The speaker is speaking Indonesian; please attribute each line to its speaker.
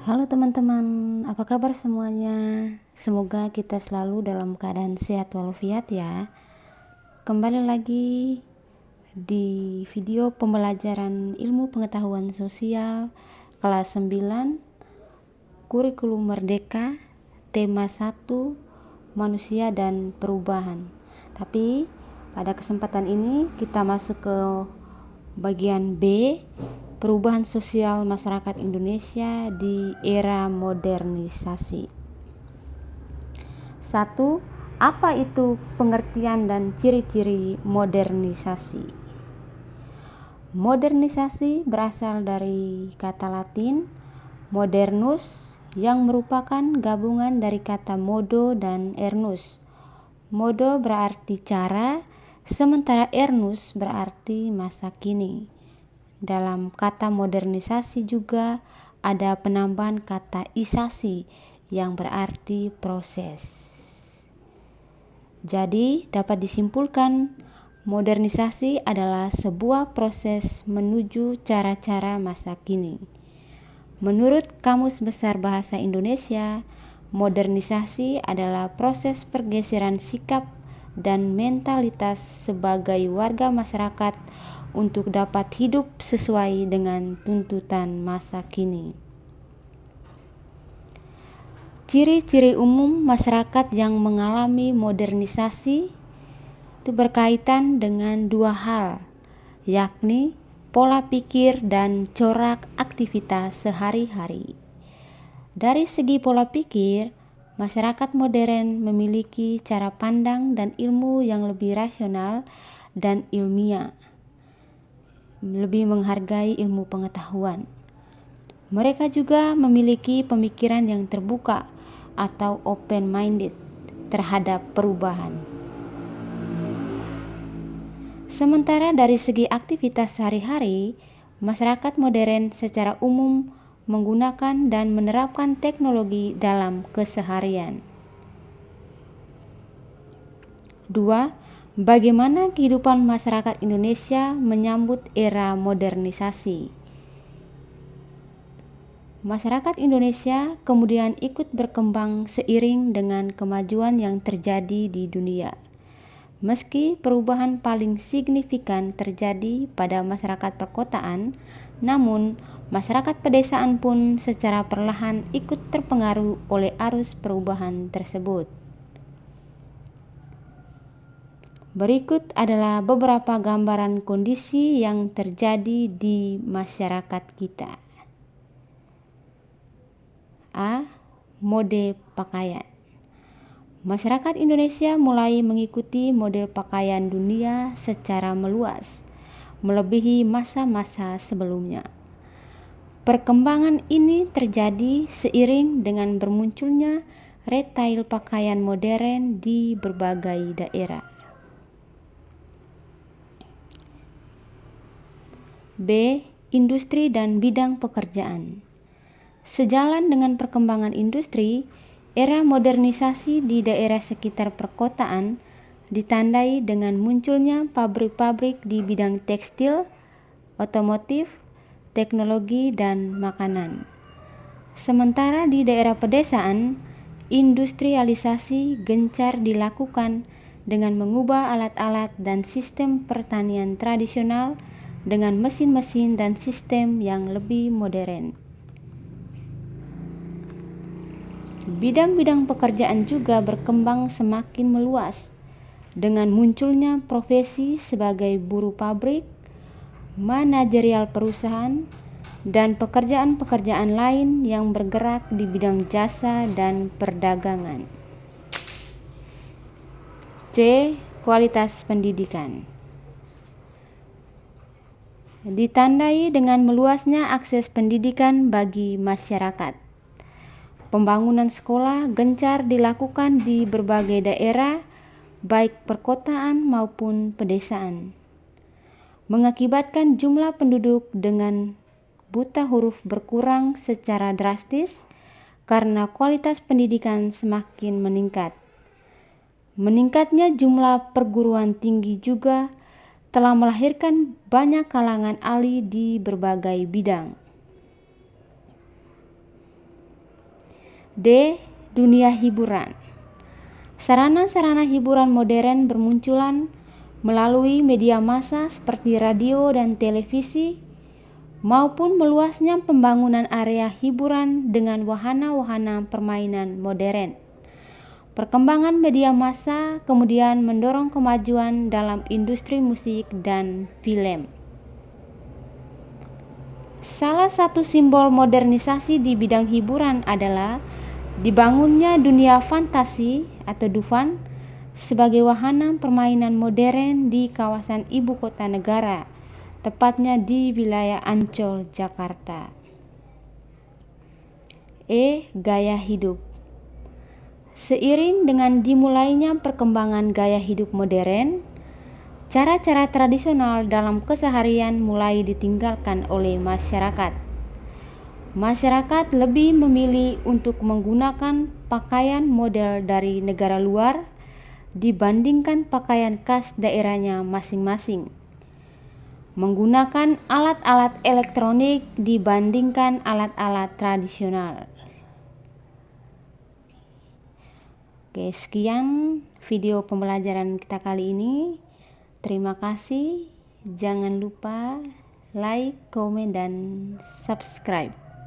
Speaker 1: Halo teman-teman, apa kabar semuanya? Semoga kita selalu dalam keadaan sehat walafiat ya. Kembali lagi di video pembelajaran ilmu pengetahuan sosial kelas 9 Kurikulum Merdeka, tema 1, Manusia dan Perubahan. Tapi pada kesempatan ini kita masuk ke bagian B, perubahan sosial masyarakat Indonesia di era modernisasi. 1. Apa itu pengertian dan ciri-ciri modernisasi? Modernisasi berasal dari kata Latin modernus yang merupakan gabungan dari kata modo dan ernus. Modo berarti cara, sementara ernus berarti masa kini. Dalam kata modernisasi juga ada penambahan kata isasi yang berarti proses. Jadi dapat disimpulkan modernisasi adalah sebuah proses menuju cara-cara masa kini. Menurut Kamus Besar Bahasa Indonesia, modernisasi adalah proses pergeseran sikap dan mentalitas sebagai warga masyarakat untuk dapat hidup sesuai dengan tuntutan masa kini. Ciri-ciri umum masyarakat yang mengalami modernisasi itu berkaitan dengan dua hal, yakni pola pikir dan corak aktivitas sehari-hari. Dari segi pola pikir, masyarakat modern memiliki cara pandang dan ilmu yang lebih rasional dan ilmiah, lebih menghargai ilmu pengetahuan. Mereka juga memiliki pemikiran yang terbuka atau open-minded terhadap perubahan. Sementara dari segi aktivitas sehari-hari, masyarakat modern secara umum menggunakan dan menerapkan teknologi dalam keseharian. 2. Bagaimana kehidupan masyarakat Indonesia menyambut era modernisasi? Masyarakat Indonesia kemudian ikut berkembang seiring dengan kemajuan yang terjadi di dunia. Meski perubahan paling signifikan terjadi pada masyarakat perkotaan, namun masyarakat pedesaan pun secara perlahan ikut terpengaruh oleh arus perubahan tersebut. Berikut adalah beberapa gambaran kondisi yang terjadi di masyarakat kita. A. Mode pakaian. Masyarakat Indonesia mulai mengikuti model pakaian dunia secara meluas, melebihi masa-masa sebelumnya. Perkembangan ini terjadi seiring dengan bermunculnya retail pakaian modern di berbagai daerah. B. Industri dan bidang pekerjaan. Sejalan dengan perkembangan industri, era modernisasi di daerah sekitar perkotaan ditandai dengan munculnya pabrik-pabrik di bidang tekstil, otomotif, teknologi, dan makanan. Sementara di daerah pedesaan, industrialisasi gencar dilakukan dengan mengubah alat-alat dan sistem pertanian tradisional dengan mesin-mesin dan sistem yang lebih modern. Bidang-bidang pekerjaan juga berkembang semakin meluas dengan munculnya profesi sebagai buruh pabrik, manajerial perusahaan, dan pekerjaan-pekerjaan lain yang bergerak di bidang jasa dan perdagangan. C. Kualitas pendidikan. Ditandai dengan meluasnya akses pendidikan bagi masyarakat. Pembangunan sekolah gencar dilakukan di berbagai daerah, baik perkotaan maupun pedesaan, mengakibatkan jumlah penduduk dengan buta huruf berkurang secara drastis karena kualitas pendidikan semakin meningkat. Meningkatnya jumlah perguruan tinggi juga telah melahirkan banyak kalangan ahli di berbagai bidang. D. Dunia hiburan. Sarana-sarana hiburan modern bermunculan melalui media massa seperti radio dan televisi, maupun meluasnya pembangunan area hiburan dengan wahana-wahana permainan modern. Perkembangan media massa kemudian mendorong kemajuan dalam industri musik dan film. Salah satu simbol modernisasi di bidang hiburan adalah dibangunnya dunia fantasi atau Dufan sebagai wahana permainan modern di kawasan ibu kota negara, tepatnya di wilayah Ancol, Jakarta. E. Gaya hidup. Seiring dengan dimulainya perkembangan gaya hidup modern, cara-cara tradisional dalam keseharian mulai ditinggalkan oleh masyarakat. Masyarakat lebih memilih untuk menggunakan pakaian model dari negara luar dibandingkan pakaian khas daerahnya masing-masing. Menggunakan alat-alat elektronik dibandingkan alat-alat tradisional. Oke, sekian video pembelajaran kita kali ini. Terima kasih. Jangan lupa like, komen, dan subscribe.